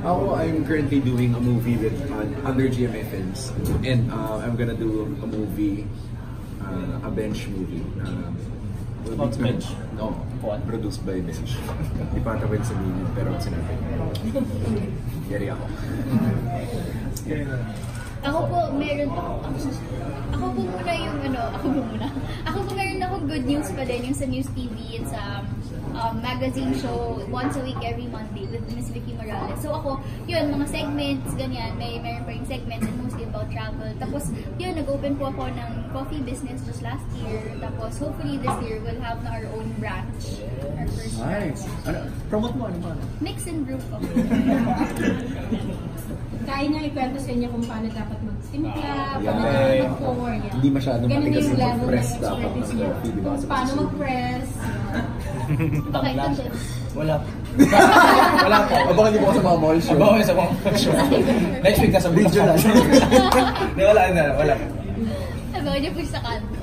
I'm currently doing a movie with under GMA Films, and I'm gonna do a movie, a bench movie. About bench? No, produced by Bench. Di pa ata pwede sabihin yun, pero sinabi. Yari ako. Ako po, meron ako po muna yung ako po meron akong good news pa din yung sa News TV. It's magazine show once a week every Monday with Miss Vicky Morales. So ako, yun, mga segments, ganyan, meron pa yung segments and mostly about travel. Tapos, yun, nag-open po ako ng coffee business just last year. Tapos, hopefully this year, we'll have na our own branch. Our first branch. Promote mo, ano ba? Mix and brew coffee. Kaya niya ikwento sa inyo kung paano dapat magtimpla, paano mag-pour. Hindi masyadong matigas yung mag-press dapat ng coffee, di ba? Paano mag-press. Okay, Wala. Wala po. Abangan niyo po sa mga mall show. Abangan sa mga mall show. Next week nasa video lang. Wala. Abangan niyo po sa kanto.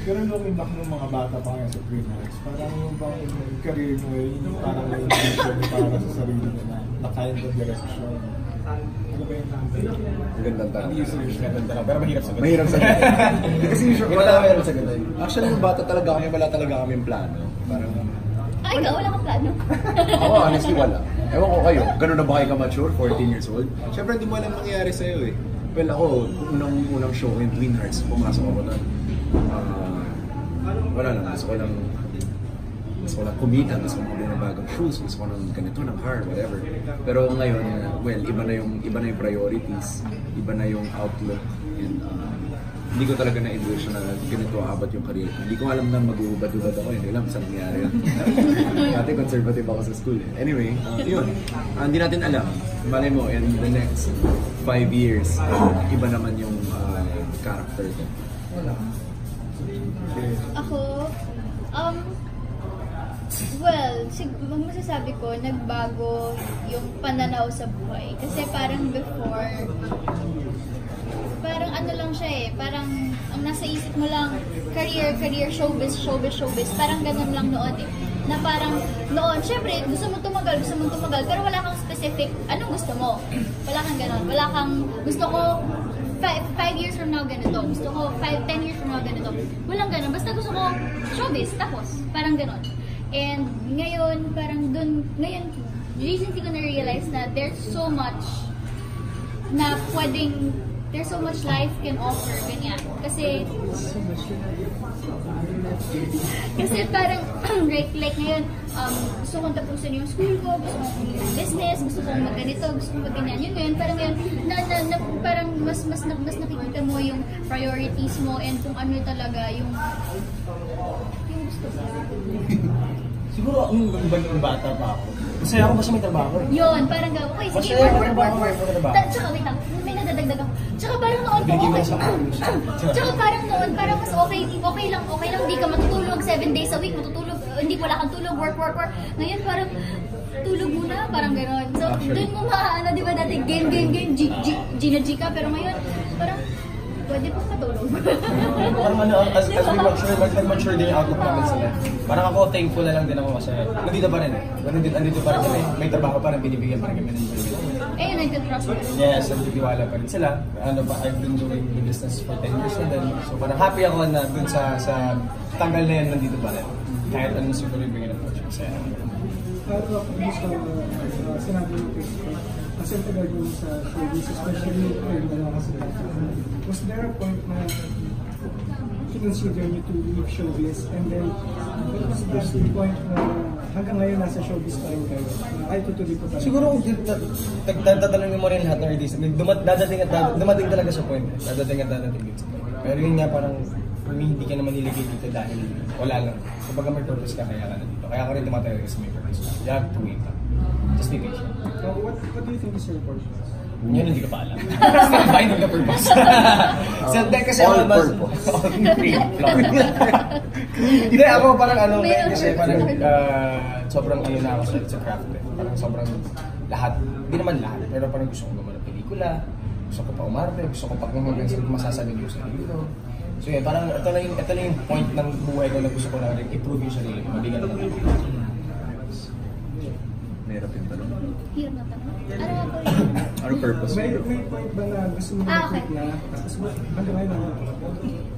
Pero looking back ng mga bata pa ngayon sa Green Heights, parang yung bang career mo yun, parang may intention para sa sarili nila na kind of direction. Ano ba yung tanong? Magandang tanong. Maganda lang, pero mahirap sagutin. Mahirap sagutin. Kasi usually, wala mahirap sagutin. Actually, yung bata talaga kami, wala talaga kaming plano. Parang... Ay, ikaw, wala kang plano? Ako, honestly, wala. Ewan ko kayo, ganun na ba kayo ka-mature? 14 years old? Siyempre, hindi mo alam mangyayari sa'yo eh. Well, ako, unang show ko yung Twin Hearts, pumasok ako doon. Wala lang, gusto ko lang kumita, gusto ko muli ng bagong shoes, gusto ko ng ganito, ng car, whatever. Pero ngayon, well, iba na yung priorities, iba na yung outlook, and hindi ko talaga na-envision na ganito aabot yung career. Hindi ko alam na mag-uubad-ubad ako, hindi alam saan nangyari yan. Dati conservative ako sa school. Anyway, yun. Hindi natin alam. Malay mo, in the next 5 years, iba naman yung character ko. Ako, well, masasabi ko, nagbago yung pananaw sa buhay. Kasi parang before, parang ano lang siya eh, parang ang nasa isip mo lang, career, showbiz, parang ganun lang noon eh. Na parang noon, syempre, gusto mo tumagal, pero wala kang specific, anong gusto mo? Wala kang ganun, gusto ko 5 years from now ganito, gusto ko 10 years from now ganito. Walang ganun, basta gusto ko showbiz, tapos, parang ganun. And ngayon, recently ko na-realize na there's so much life can offer, ganyan. Kasi parang, like ngayon, gusto kong tapusin yung school ko, gusto kong business, gusto kong mag-ganito, gusto kong mag-ganyan. Yun ngayon, parang ngayon, parang mas nakikita mo yung priorities mo and kung ano talaga yung gusto mo. Siguro, yung bata pa ako. Masaya ako kasi may trabaho. Yun, parang gawin. Okay, sige, work. Tsaka, wait lang, may nadadagdag ako. Tsaka parang noon po, Tsaka parang noon, parang mas okay lang, hindi ka matutulog 7 days a week, hindi wala kang tulog, work. Ngayon parang, tulog muna, parang gano'n. So, doon mo di ba dati, game, G ka, pero ngayon, parang, pwede po matulog. Parang as we mature din yung outlook namin sila. Parang ako, thankful na lang din ako kasi nandito pa rin. Nandito pa rin kami. May trabaho pa rin, binibigyan pa rin kami ng yun, nag-trust mo. Yes, nagtitiwala pa rin sila. I've been doing the business for 10 years na din. So parang happy ako na dun sa tanggal na yan, nandito pa rin. Kahit ano siguro yung bigyan ng fortune. Masaya naman. Sinabi mo kasi ang tagal mo sa showbiz, especially yung dalawa kasi was there a point na consider you to leave showbiz and then what was the point na hanggang ngayon nasa showbiz pa rin kayo? Ay, tutuloy po talaga. Siguro tatanungin mo rin lahat ng artist. Dumating talaga sa point. Dadating dito. Pero yun nga parang for me, hindi ka naman niligay dito dahil wala lang. Kapag may purpose ka, kaya ka na dito. Kaya ako rin tumatayo kasi may purpose ka. You have to wait up. Just be patient. What do you think is your purpose? Yun hindi ka pa alam. Finding the purpose. So, kasi all purpose. Hindi, ako parang kasi parang sobrang na ako sa craft. Parang sobrang lahat. Hindi naman lahat, pero parang gusto ko gumawa ng pelikula. Gusto ko pa umarte. Gusto ko pag hanggang sa masasabi ko sa dito. So yun, parang ito na yung point ng buhay ko na gusto ko na rin improve yung sarili ko. Mabigat na lang. Mahirap yung tanong. Hirap na tanong. Ano nga po yun? Ano purpose? May point ba na gusto mo Okay. na tapos magawa na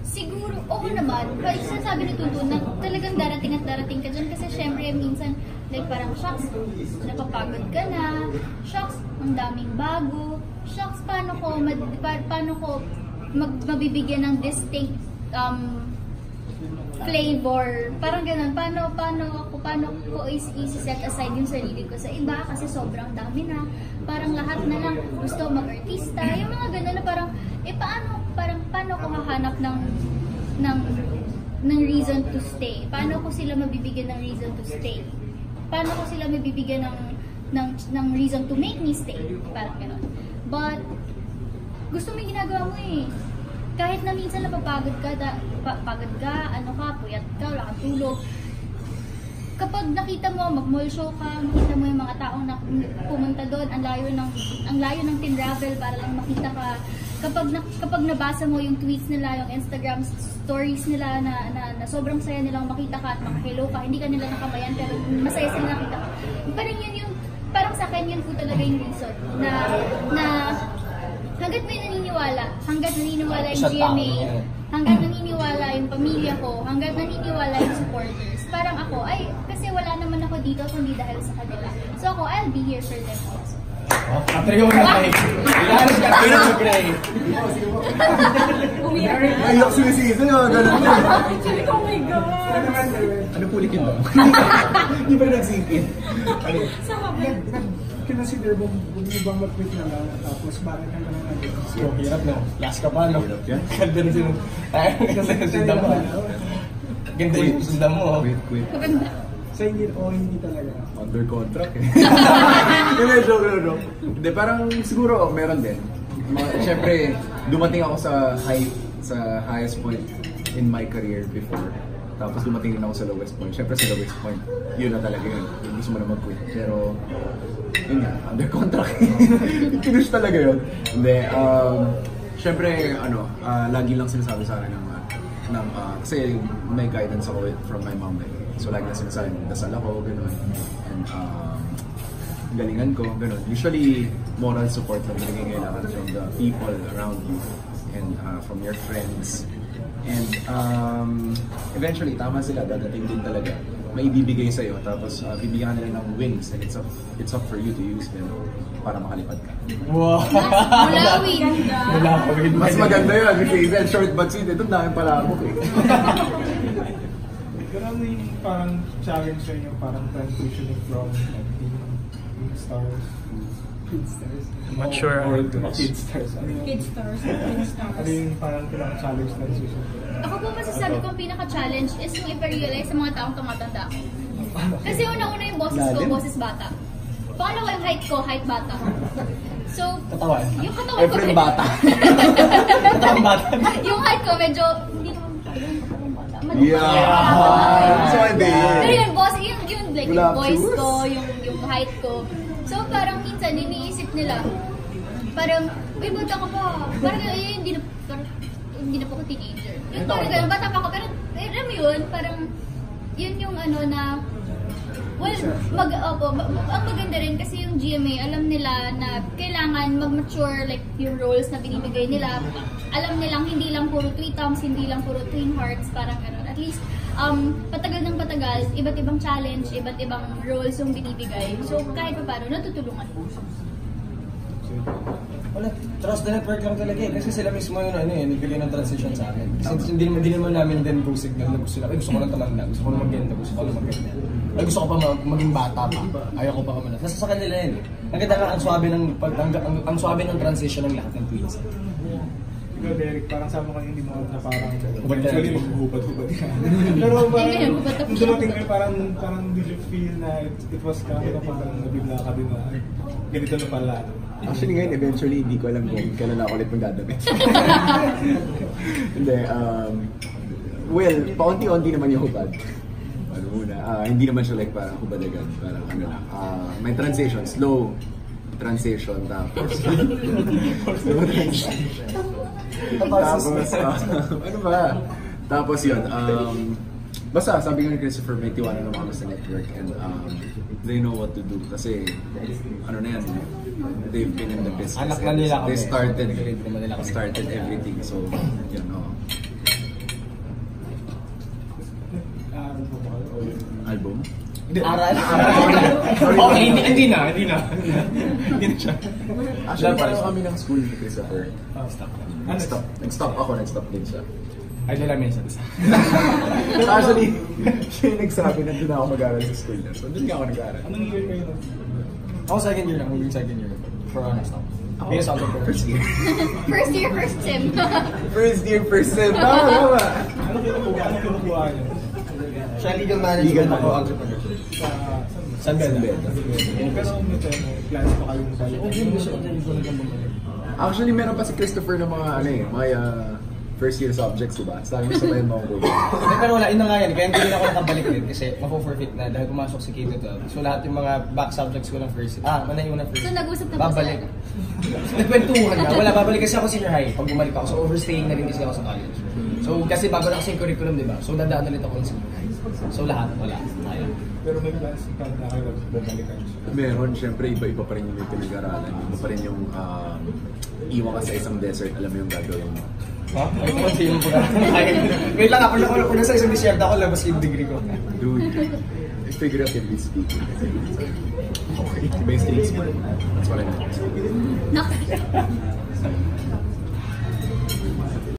Siguro, oo naman. Pero sinasabi ni Tutu na talagang darating at darating ka dyan kasi syempre minsan like parang shocks, napapagod ka na, shocks, ang daming bago, shocks, paano ko mabibigyan ng distinct flavor, parang ganun, paano ko isi-set aside yung sarili ko sa iba kasi sobrang dami na, parang lahat na lang gusto mag-artista, yung mga ganun na parang, paano ko hahanap ng reason to stay? Paano ko sila mabibigyan ng reason to stay? Paano ko sila mabibigyan ng reason to make me stay? Parang ganun. But, gusto mo yung ginagawa mo eh. Kahit na minsan napapagod ka, puyat ka, wala kang tulog. Kapag nakita mo, mag-mall show ka, makita mo yung mga taong na pumunta doon, ang layo ng tinravel para lang makita ka. Kapag nabasa mo yung tweets nila, yung Instagram stories nila na sobrang saya nilang makita ka at makahello ka, hindi ka nila nakamayan pero masaya sila nakita ka. Parang sa akin yun po talaga yung reason na hanggat may naniniwala yung GMA, hanggat naniniwala yung pamilya ko, hanggat naniniwala yung supporters, parang ako, kasi wala naman ako dito kundi dahil sa kanila. So ako, I'll be here for them also. Patriyo na tayo. Ilahanas ka tayo ng Gray. Ayok sumisisi na, gano'n. Sabi ko, oh my God! Ano po ulitin mo? Hindi pa rin nag-sink in. Sa habang. Consider mo bang mag-quit na lang tapos bakit ka naman nag-quit? So, hirap no? Last ka pa no? Hirap yan. Ganda rin sila. Kasi sundan mo. Ganda yung sundan mo. Quit. Maganda. Sa hindi talaga. Under contract eh. Hindi, joke. Hindi, parang siguro meron din. Siyempre, dumating ako sa highest point in my career before. Tapos dumating din ako sa lowest point. Siyempre sa lowest point, yun na talaga yun. Gusto mo na mag-quit. Pero, yun nga, under contract. Pinush talaga yun. Hindi, siyempre, lagi lang sinasabi sa akin kasi may guidance ako from my mom. So lagi na sinasabi, dasal ako, gano'n. And galingan ko, gano'n. Usually, moral support lang kailangan from the people around you and from your friends. And eventually, tama sila, dadating din talaga. May ibibigay sa'yo, tapos bibigyan nila ng wings and it's up for you to use them para makalipad ka. Wow! Mulawin. Mulawin. Mas maganda yun, kasi Hazel, short but sweet. Ito namin pala ako eh. Ganun yung parang challenge sa inyo, parang transitioning from Kid Stars. I'm not sure. Or Kid Stars. Kid stars, Kid stars. Ano yung parang pinaka-challenge transition? Ako po masasabi kong pinaka-challenge is yung ipa-realize sa mga taong tumatanda ako. Kasi una-una yung boses ko, boses bata. Pangalawa yung height bata. So, Katawan. yung katawan ko Efren bata. Katawan bata. yung height ko medyo, hindi ko katawan bata. Yeah! So, hindi. Pero yung boss, yung like, yung Wala voice shoes. ko, yung height ko. So, parang minsan, iniisip nila, parang, uy, bata ka pa. Parang, hindi na po ako teenager. Yung parang ganun, bata pa ako. Pero, alam mo yun, parang, yun yung na, well, ang maganda rin kasi yung GMA, alam nila na kailangan mag-mature like yung roles na binibigay nila. Alam nilang hindi lang puro tweetums, hindi lang puro twin hearts, parang gano'n. At least, patagal ng patagal, iba't ibang challenge, iba't ibang roles yung binibigay. So, kahit pa paano, natutulungan po. Wala, trust the network lang talaga eh. Kasi sila mismo yung nagbigay ng transition sa amin. Kasi hindi naman namin din po signal na gusto lang. Gusto ko lang tumanda, gusto ko lang maganda, gusto ko lang maganda. Gusto ko pa maging bata pa. Ayaw ko pa kamala. Nasa sa kanila yun eh. Ang ganda nga, ang swabe ng transition ng lahat ng tweets. Ikaw, Derek, parang sama ka hindi mo na parang Hubad ka actually na. maghubad-hubad ka. Pero parang nung dumating kayo, parang did you feel na it was coming na parang nabigla ka din na ganito na pala. Actually ngayon, eventually, hindi ko alam kung kailan ako ulit magdadamit. Hindi, well, paunti-unti naman yung hubad. Ano muna, hindi naman siya like parang hubad agad. Parang ano lang, may transition, slow transition, tapos slow transition. Tapos, ano ba? Tapos yun, Basta, sabi nga ni Christopher, may tiwala naman kami sa network and they know what to do. Kasi, ano na yan, they've been in the business. Anak na nila kami. They Grade naman nila kami. started everything. So, yun, album? Aral. Okay, hindi na. Hindi na siya. Actually, pareho kami ng school ni Christopher. Stop. Nag-stop ako, nag-stop din siya. Idol namin sa isa. Actually, siya yung nagsabi na doon ako mag-aaral sa school na. So, doon nga ako nag-aaral. Anong year kayo? Ako second year lang, moving second year. For honest ako. Because out of First year. First year, first sem. First year, first sem. Tama. Ano kinukuha niyo? Siya legal management ako, entrepreneurship. San Beda. Pero may plans pa kayong kayo? Actually, meron pa si Christopher na mga first year subjects, diba? Sabi mo sabayan mo ako. Pero wala, yun na nga yan. Kaya hindi rin ako nakabalik din kasi mako-forfeit na dahil pumasok si K-12. So lahat yung mga back subjects ko ng first year. Yung unang first So, year. nag-usap na ba Babalik. Nagkwentuhan na. Wala, babalik kasi ako senior high pag bumalik ako. So overstaying na rin kasi ako sa college. So kasi bago na kasi yung curriculum, diba? So dadaan ulit ako ng senior high. So lahat, wala. Ayaw. Pero may plans ikaw na kayo babalikan. Meron, syempre, iba-iba pa rin yung pinag-aralan. Iba pa rin yung iwan ka sa isang desert, alam mo yung gagawin mo. Ha? Ay, kung sino po na. Wait lang, ako sa isang disyerta ako, labas yung degree ko. Dude, figuratively speaking. Okay, iba yung stage mo. That's what I meant. Nak.